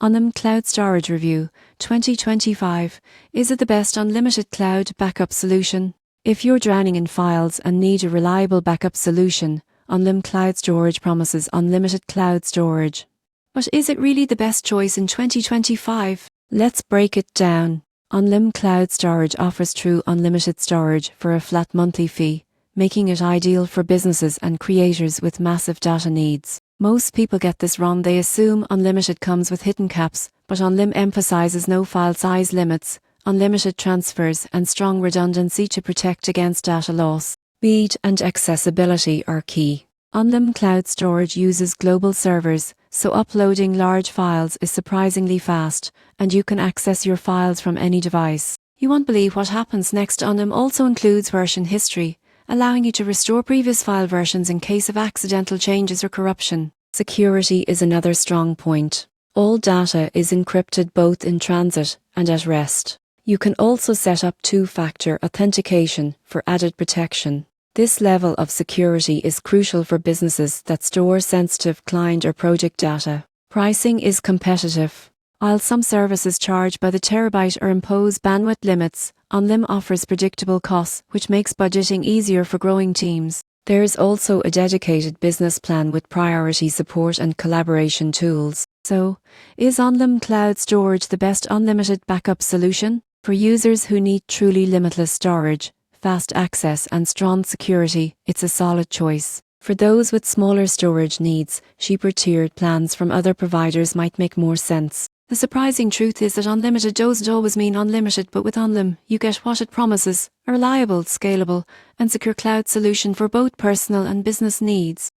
Unlim Cloud Storage Review 2025. Is it the best unlimited cloud backup solution? If you're drowning in files and need a reliable backup solution, Unlim Cloud Storage promises unlimited cloud storage. But is it really the best choice in 2025? Let's break it down. Unlim Cloud Storage offers true unlimited storage for a flat monthly fee, making it ideal for businesses and creators with massive data needs. Most people get this wrong. They assume unlimited comes with hidden caps, but Unlim emphasizes no file size limits, unlimited transfers, and strong redundancy to protect against data loss. Speed and accessibility are key. Unlim Cloud Storage uses global servers, so uploading large files is surprisingly fast, and you can access your files from any device. You won't believe what happens next. Unlim also includes version history, allowing you to restore previous file versions in case of accidental changes or corruption. Security is another strong point. All data is encrypted both in transit and at rest. You can also set up two-factor authentication for added protection. This level of security is crucial for businesses that store sensitive client or project data. Pricing is competitive. While some services charge by the terabyte or impose bandwidth limits, Unlim offers predictable costs, which makes budgeting easier for growing teams. There is also a dedicated business plan with priority support and collaboration tools. So, is Unlim Cloud Storage the best unlimited backup solution? For users who need truly limitless storage, fast access, and strong security, it's a solid choice. For those with smaller storage needs, cheaper tiered plans from other providers might make more sense. The surprising truth is that unlimited doesn't always mean unlimited, but with Unlim, you get what it promises: a reliable, scalable, and secure cloud solution for both personal and business needs.